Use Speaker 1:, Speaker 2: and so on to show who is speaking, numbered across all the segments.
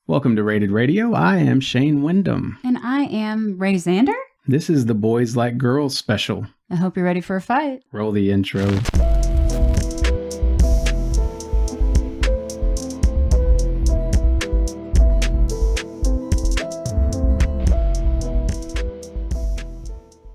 Speaker 1: Welcome to Rated Radio. I am Shane Wyndham.
Speaker 2: And I am Ray Zander.
Speaker 1: This is the Boys Like Girls special.
Speaker 2: I hope you're ready for a fight.
Speaker 1: Roll the intro.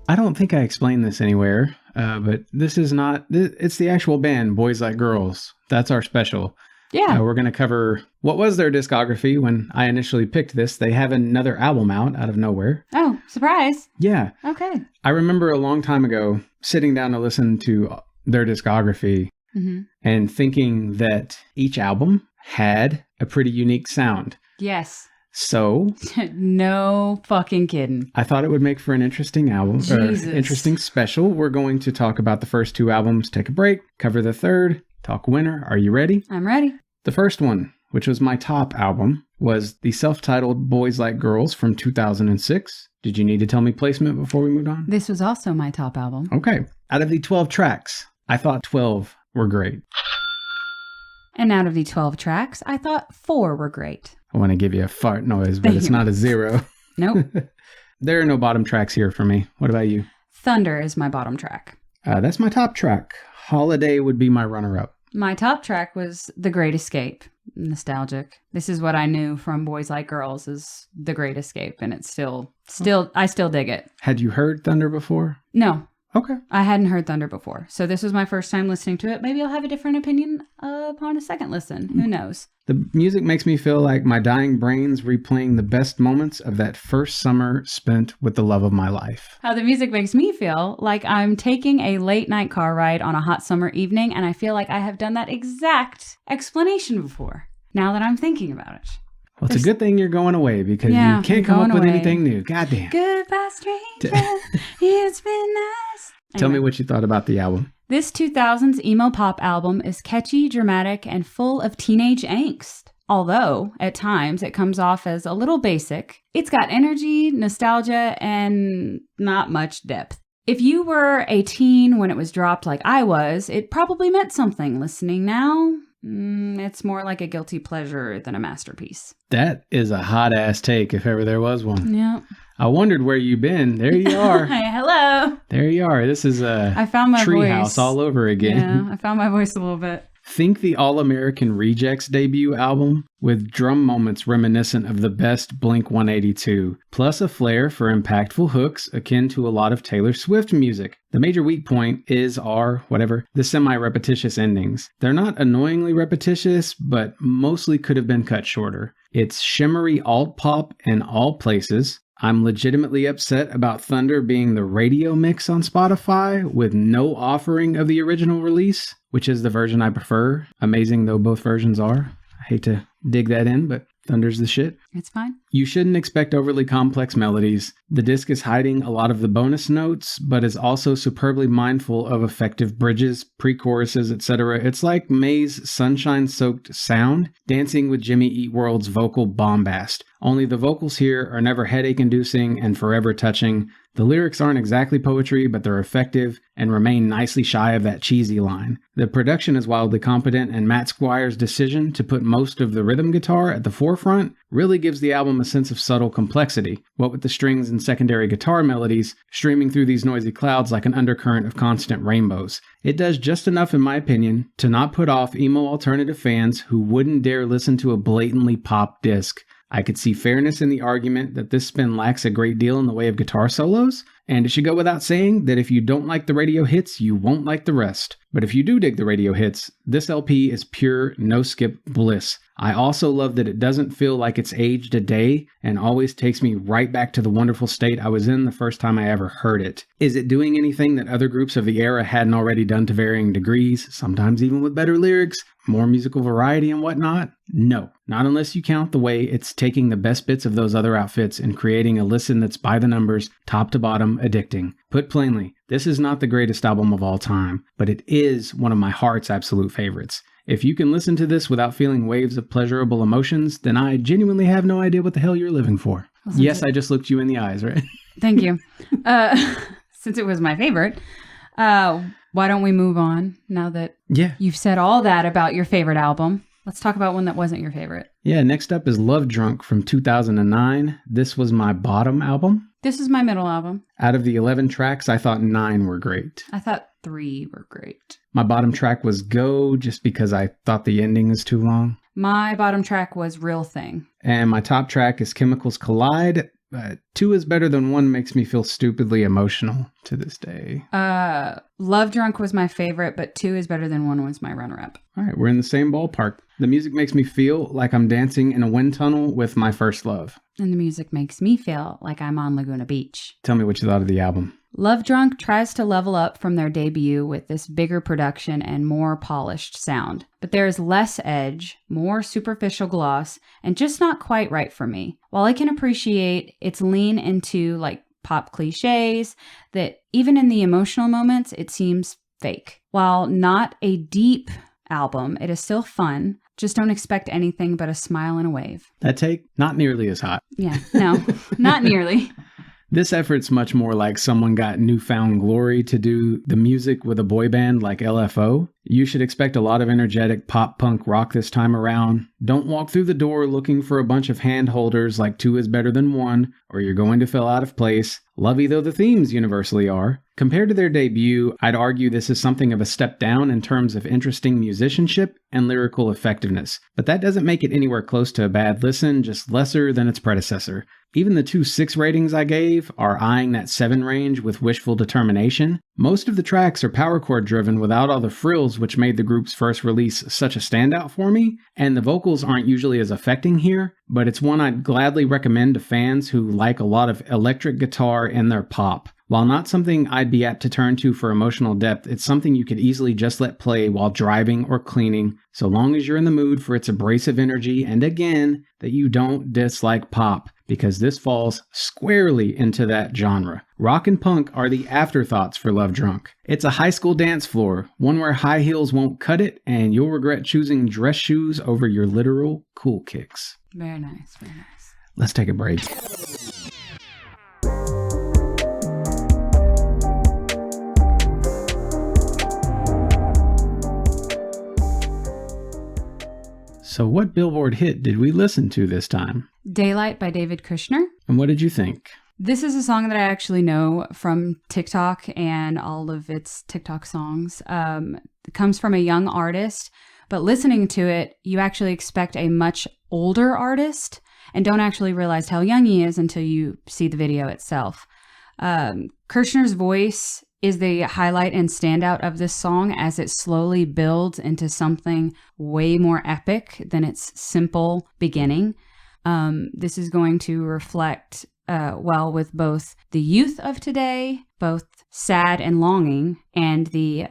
Speaker 1: I don't think I explained this anywhere, but this is not, it's the actual band, Boys Like Girls. That's our special.
Speaker 2: Yeah.
Speaker 1: We're going to cover what was their discography when I initially picked this. They have another album out of nowhere.
Speaker 2: Oh, surprise.
Speaker 1: Yeah.
Speaker 2: Okay.
Speaker 1: I remember a long time ago sitting down to listen to their discography and thinking that each album had a pretty unique sound.
Speaker 2: Yes.
Speaker 1: So,
Speaker 2: no fucking kidding.
Speaker 1: I thought it would make for an interesting album,
Speaker 2: Jesus.
Speaker 1: Interesting special. We're going to talk about the first two albums, take a break, cover the third, talk winter. Are you ready?
Speaker 2: I'm ready.
Speaker 1: The first one, which was my top album, was the self-titled Boys Like Girls from 2006. Did you need to tell me placement before we moved on?
Speaker 2: This was also my top album.
Speaker 1: Okay. Out of the 12 tracks, I thought 12 were great.
Speaker 2: And out of the 12 tracks, I thought 4 were great.
Speaker 1: I want to give you a fart noise, but it's not a 0.
Speaker 2: Nope.
Speaker 1: There are no bottom tracks here for me. What about you?
Speaker 2: Thunder is my bottom track.
Speaker 1: That's my top track. Holiday would be my runner-up.
Speaker 2: My top track was The Great Escape. Nostalgic. This is what I knew from Boys Like Girls is The Great Escape, and it's still I still dig it.
Speaker 1: Had you heard Thunder before?
Speaker 2: No.
Speaker 1: Okay.
Speaker 2: I hadn't heard Thunder before, so this was my first time listening to it. Maybe I'll have a different opinion upon a second listen. Who knows?
Speaker 1: The music makes me feel like my dying brain's replaying the best moments of that first summer spent with the love of my life.
Speaker 2: How the music makes me feel like I'm taking a late night car ride on a hot summer evening, and I feel like I have done that exact explanation before, now that I'm thinking about it.
Speaker 1: Well, it's a good thing you're going away because you can't come up with anything new. Goddamn.
Speaker 2: Goodbye, stranger. It's been nice.
Speaker 1: Tell me what you thought about the album.
Speaker 2: This 2000s emo pop album is catchy, dramatic, and full of teenage angst. Although, at times, it comes off as a little basic. It's got energy, nostalgia, and not much depth. If you were a teen when it was dropped like I was, it probably meant something. Listening now, it's more like a guilty pleasure than a masterpiece.
Speaker 1: That is a hot-ass take if ever there was one.
Speaker 2: Yeah.
Speaker 1: I wondered where you've been. There you are.
Speaker 2: Hey, hello.
Speaker 1: There you are. This is
Speaker 2: I found my
Speaker 1: Treehouse all over again.
Speaker 2: Yeah, I found my voice a little bit.
Speaker 1: Think the All-American Rejects debut album with drum moments reminiscent of the best Blink-182, plus a flair for impactful hooks akin to a lot of Taylor Swift music. The major weak point the semi-repetitious endings. They're not annoyingly repetitious, but mostly could have been cut shorter. It's shimmery alt-pop in all places. I'm legitimately upset about Thunder being the radio mix on Spotify with no offering of the original release, which is the version I prefer, amazing though both versions are. I hate to dig that in, but Thunder's the shit.
Speaker 2: It's fine.
Speaker 1: You shouldn't expect overly complex melodies. The disc is hiding a lot of the bonus notes, but is also superbly mindful of effective bridges, pre-choruses, etc. It's like May's sunshine-soaked sound dancing with Jimmy Eat World's vocal bombast. Only the vocals here are never headache-inducing and forever touching. The lyrics aren't exactly poetry, but they're effective and remain nicely shy of that cheesy line. The production is wildly competent, and Matt Squire's decision to put most of the rhythm guitar at the forefront really gives the album a sense of subtle complexity, what with the strings and secondary guitar melodies streaming through these noisy clouds like an undercurrent of constant rainbows. It does just enough, in my opinion, to not put off emo alternative fans who wouldn't dare listen to a blatantly pop disc. I could see fairness in the argument that this spin lacks a great deal in the way of guitar solos, and it should go without saying that if you don't like the radio hits, you won't like the rest. But if you do dig the radio hits, this LP is pure no-skip bliss. I also love that it doesn't feel like it's aged a day and always takes me right back to the wonderful state I was in the first time I ever heard it. Is it doing anything that other groups of the era hadn't already done to varying degrees, sometimes even with better lyrics, more musical variety and whatnot? No, not unless you count the way it's taking the best bits of those other outfits and creating a listen that's by the numbers, top to bottom, addicting. Put plainly, this is not the greatest album of all time, but it is one of my heart's absolute favorites. If you can listen to this without feeling waves of pleasurable emotions, then I genuinely have no idea what the hell you're living for. Yes, I just looked you in the eyes, right?
Speaker 2: Thank you. Since it was my favorite, why don't we move on now that you've said all that about your favorite album? Let's talk about one that wasn't your favorite.
Speaker 1: Yeah, next up is Love Drunk from 2009. This was my bottom album.
Speaker 2: This is my middle album.
Speaker 1: Out of the 11 tracks, I thought 9 were great.
Speaker 2: I thought 3 were great.
Speaker 1: My bottom track was Go, just because I thought the ending was too long.
Speaker 2: My bottom track was Real Thing.
Speaker 1: And my top track is Chemicals Collide. 2 is better than 1 makes me feel stupidly emotional to this day.
Speaker 2: Love Drunk was my favorite, but 2 is better than 1 was my runner-up.
Speaker 1: All right, we're in the same ballpark. The music makes me feel like I'm dancing in a wind tunnel with my first love.
Speaker 2: And the music makes me feel like I'm on Laguna Beach.
Speaker 1: Tell me what you thought of the album.
Speaker 2: Love Drunk tries to level up from their debut with this bigger production and more polished sound. But there is less edge, more superficial gloss, and just not quite right for me. While I can appreciate its lean into like pop cliches, that even in the emotional moments, it seems fake. While not a deep album, it is still fun. Just don't expect anything but a smile and a wave.
Speaker 1: That take, not nearly as hot.
Speaker 2: Yeah, no, not nearly.
Speaker 1: This effort's much more like someone got newfound glory to do the music with a boy band like LFO. You should expect a lot of energetic pop-punk rock this time around. Don't walk through the door looking for a bunch of hand holders like 2 is better than 1, or you're going to feel out of place, lovey though the themes universally are. Compared to their debut, I'd argue this is something of a step down in terms of interesting musicianship and lyrical effectiveness, but that doesn't make it anywhere close to a bad listen, just lesser than its predecessor. Even the 2 6 ratings I gave are eyeing that 7 range with wishful determination. Most of the tracks are power chord driven without all the frills which made the group's first release such a standout for me, and the vocals aren't usually as affecting here, but it's one I'd gladly recommend to fans who like a lot of electric guitar in their pop. While not something I'd be apt to turn to for emotional depth, it's something you could easily just let play while driving or cleaning, so long as you're in the mood for its abrasive energy and again, that you don't dislike pop, because this falls squarely into that genre. Rock and punk are the afterthoughts for Love Drunk. It's a high school dance floor, one where high heels won't cut it, and you'll regret choosing dress shoes over your literal cool kicks.
Speaker 2: Very nice, very nice.
Speaker 1: Let's take a break. So what Billboard hit did we listen to this time?
Speaker 2: Daylight by David Kushner.
Speaker 1: And what did you think?
Speaker 2: This is a song that I actually know from TikTok and all of its TikTok songs. It comes from a young artist, but listening to it, you actually expect a much older artist and don't actually realize how young he is until you see the video itself. Kushner's voice is the highlight and standout of this song as it slowly builds into something way more epic than its simple beginning. This is going to reflect well with both the youth of today, both sad and longing, and the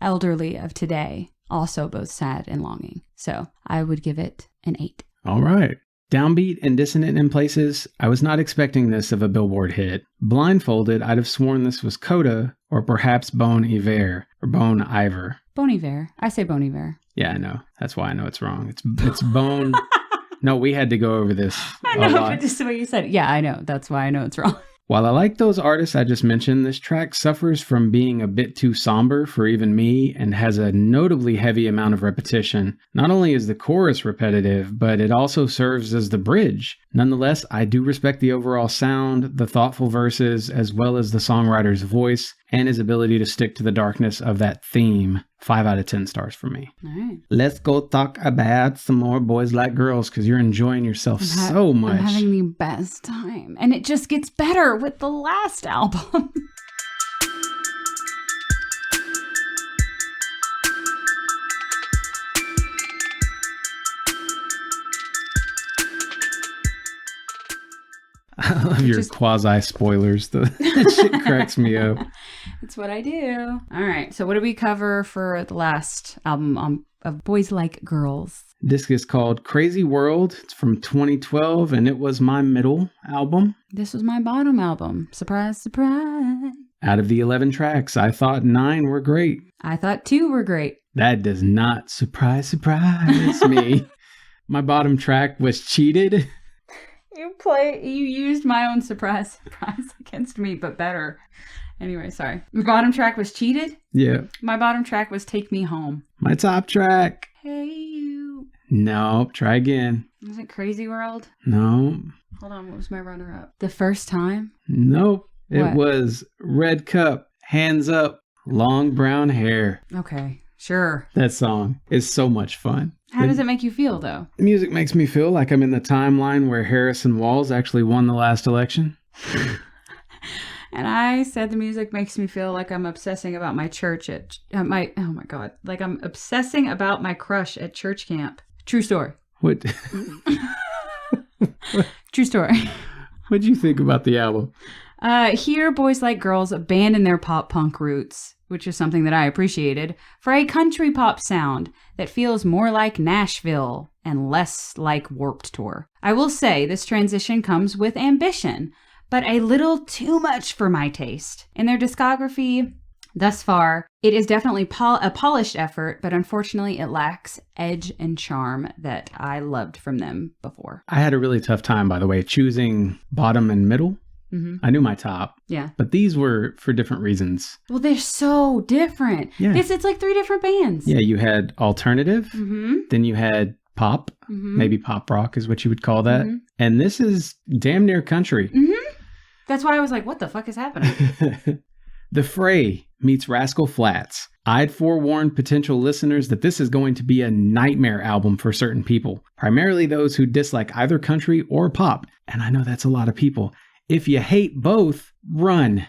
Speaker 2: elderly of today, also both sad and longing. So I would give it an 8.
Speaker 1: All right. Downbeat and dissonant in places, I was not expecting this of a Billboard hit. Blindfolded, I'd have sworn this was Coda, or perhaps Bon Iver, or Bon Iver.
Speaker 2: Bon Iver. I say Bon Iver.
Speaker 1: Yeah, I know. That's why I know it's wrong. It's Bon... No, we had to go over this
Speaker 2: I know, but just the way you said it. Yeah, I know. That's why I know it's wrong.
Speaker 1: While I like those artists I just mentioned, this track suffers from being a bit too somber for even me and has a notably heavy amount of repetition. Not only is the chorus repetitive, but it also serves as the bridge. Nonetheless, I do respect the overall sound, the thoughtful verses, as well as the songwriter's voice and his ability to stick to the darkness of that theme. 5 out of 10 stars for me.
Speaker 2: All right.
Speaker 1: Let's go talk about some more Boys Like Girls because you're enjoying yourself so much.
Speaker 2: I'm having the best time. And it just gets better with the last album.
Speaker 1: I love your quasi-spoilers. That shit cracks me up.
Speaker 2: That's what I do. All right. So what did we cover for the last album of Boys Like Girls?
Speaker 1: Disc is called Crazy World. It's from 2012, and it was my middle album.
Speaker 2: This was my bottom album. Surprise, surprise.
Speaker 1: Out of the 11 tracks, I thought 9 were great.
Speaker 2: I thought 2 were great.
Speaker 1: That does not surprise me. My bottom track was Cheated.
Speaker 2: You used my own surprise against me, but better. Anyway, sorry. My bottom track was Cheated.
Speaker 1: Yeah.
Speaker 2: My bottom track was Take Me Home.
Speaker 1: My top track.
Speaker 2: Hey You.
Speaker 1: No, try again.
Speaker 2: Was it Crazy World?
Speaker 1: No.
Speaker 2: Hold on, what was my runner-up? The First Time?
Speaker 1: Nope. It
Speaker 2: What?
Speaker 1: was Red Cup, Hands Up, Long Brown Hair.
Speaker 2: Okay, sure.
Speaker 1: That song is so much fun.
Speaker 2: How does it make you feel, though?
Speaker 1: The music makes me feel like I'm in the timeline where Harrison Walls actually won the last election.
Speaker 2: And I said the music makes me feel like I'm obsessing about my church at oh my God, like I'm obsessing about my crush at church camp. True story.
Speaker 1: What?
Speaker 2: True story.
Speaker 1: What'd you think about the album?
Speaker 2: Here, Boys Like Girls abandon their pop punk roots, which is something that I appreciated, for a country pop sound that feels more like Nashville and less like Warped Tour. I will say this transition comes with ambition, but a little too much for my taste. In their discography, thus far, it is definitely a polished effort, but unfortunately it lacks edge and charm that I loved from them before.
Speaker 1: I had a really tough time, by the way, choosing bottom and middle.
Speaker 2: Mm-hmm.
Speaker 1: I knew my top,
Speaker 2: Yeah.
Speaker 1: but these were for different reasons.
Speaker 2: Well, they're so different.
Speaker 1: Yeah.
Speaker 2: It's like 3 different bands.
Speaker 1: Yeah, you had alternative,
Speaker 2: Mm-hmm.
Speaker 1: then you had pop,
Speaker 2: Mm-hmm.
Speaker 1: maybe pop rock is what you would call that.
Speaker 2: Mhm.
Speaker 1: And this is damn near country.
Speaker 2: Mm-hmm. That's why I was like, what the fuck is happening?
Speaker 1: The Fray meets Rascal Flatts. I'd forewarn potential listeners that this is going to be a nightmare album for certain people, primarily those who dislike either country or pop. And I know that's a lot of people. If you hate both, run.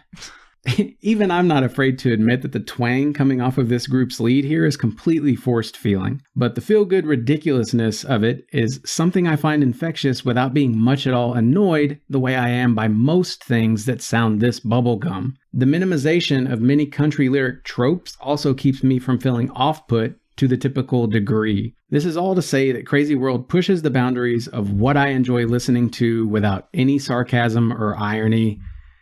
Speaker 1: Even I'm not afraid to admit that the twang coming off of this group's lead here is completely forced feeling. But the feel-good ridiculousness of it is something I find infectious without being much at all annoyed the way I am by most things that sound this bubblegum. The minimization of many country lyric tropes also keeps me from feeling off-put to the typical degree. This is all to say that Crazy World pushes the boundaries of what I enjoy listening to without any sarcasm or irony.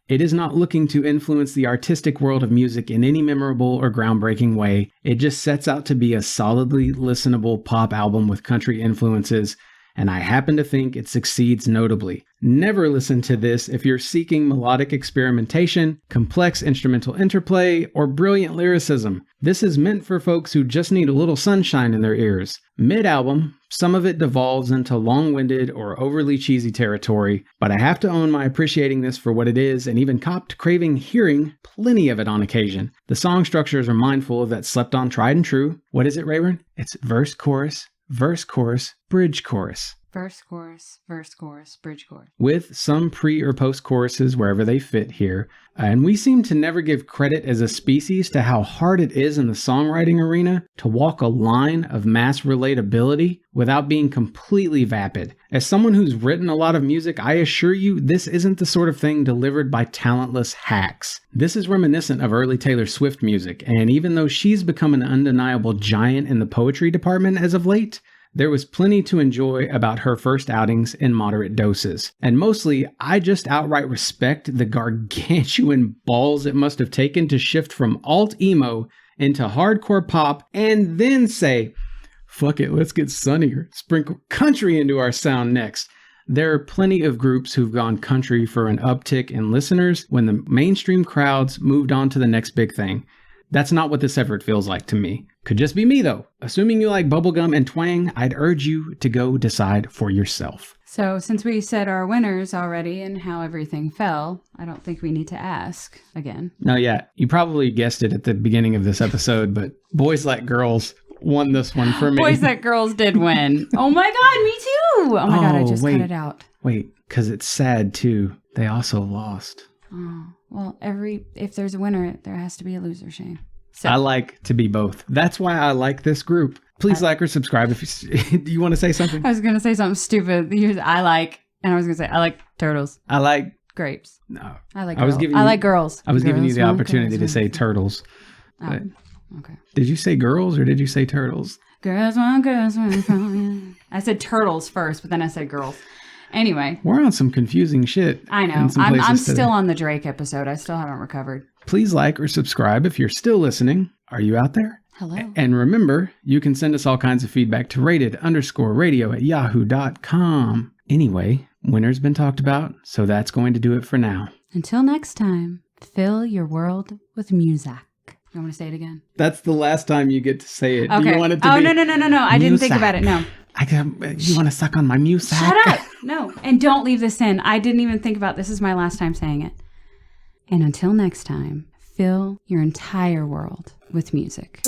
Speaker 1: It is not looking to influence the artistic world of music in any memorable or groundbreaking way. It just sets out to be a solidly listenable pop album with country influences, and I happen to think it succeeds notably. Never listen to this if you're seeking melodic experimentation, complex instrumental interplay, or brilliant lyricism. This is meant for folks who just need a little sunshine in their ears. Mid-album, some of it devolves into long-winded or overly cheesy territory, but I have to own my appreciating this for what it is and even copped craving hearing plenty of it on occasion. The song structures are mindful of that slept-on tried and true. What is it, Rayburn? It's verse, chorus, bridge, chorus.
Speaker 2: Verse, chorus, bridge, chorus.
Speaker 1: With some pre or post choruses wherever they fit here. And we seem to never give credit as a species to how hard it is in the songwriting arena to walk a line of mass relatability without being completely vapid. As someone who's written a lot of music, I assure you this isn't the sort of thing delivered by talentless hacks. This is reminiscent of early Taylor Swift music, and even though she's become an undeniable giant in the poetry department as of late, there was plenty to enjoy about her first outings in moderate doses. And mostly, I just outright respect the gargantuan balls it must have taken to shift from alt-emo into hardcore pop and then say, fuck it, let's get sunnier, sprinkle country into our sound next. There are plenty of groups who've gone country for an uptick in listeners when the mainstream crowds moved on to the next big thing. That's not what this effort feels like to me. Could just be me, though. Assuming you like bubblegum and twang, I'd urge you to go decide for yourself.
Speaker 2: So since we said our winners already and how everything fell, I don't think we need to ask again.
Speaker 1: No, yeah, you probably guessed it at the beginning of this episode, but Boys Like Girls won this one for me.
Speaker 2: Boys Like Girls did win. Oh my God, me too. Oh my God, I just cut it out.
Speaker 1: Wait, because it's sad, too. They also lost.
Speaker 2: Oh, well, if there's a winner, there has to be a loser, Shane. So,
Speaker 1: I like to be both. That's why I like this group. Please like or subscribe if you do you want to say something?
Speaker 2: I was going to say something stupid. I like turtles.
Speaker 1: I like
Speaker 2: Grapes.
Speaker 1: no.
Speaker 2: I like
Speaker 1: I was
Speaker 2: girls.
Speaker 1: giving
Speaker 2: I
Speaker 1: you-
Speaker 2: like girls.
Speaker 1: I was giving you
Speaker 2: Girls
Speaker 1: the
Speaker 2: want
Speaker 1: opportunity to
Speaker 2: girls
Speaker 1: say
Speaker 2: want-
Speaker 1: turtles.
Speaker 2: Oh, okay.
Speaker 1: Did you say girls or did you say turtles?
Speaker 2: Girls want from you. I said turtles first, but then I said girls. Anyway,
Speaker 1: We're on some confusing shit.
Speaker 2: I know.
Speaker 1: in some
Speaker 2: I'm
Speaker 1: places today.
Speaker 2: still on the Drake episode. I still haven't recovered.
Speaker 1: Please like or subscribe if you're still listening. Are you out there?
Speaker 2: Hello.
Speaker 1: And remember, you can send us all kinds of feedback to rated_radio@yahoo.com. Anyway, winner's been talked about, so that's going to do it for now.
Speaker 2: Until next time, fill your world with music. You want me to say it again?
Speaker 1: That's the last time you get to say it. Do
Speaker 2: Okay.
Speaker 1: you want it to
Speaker 2: Oh,
Speaker 1: be
Speaker 2: no. I didn't think
Speaker 1: music?
Speaker 2: about it. No.
Speaker 1: You want to suck on my music?
Speaker 2: Shut up! No. And don't leave this in. I didn't even think about this. This is my last time saying it. And until next time, fill your entire world with music.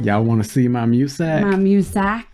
Speaker 1: Y'all want to see my music?
Speaker 2: My music.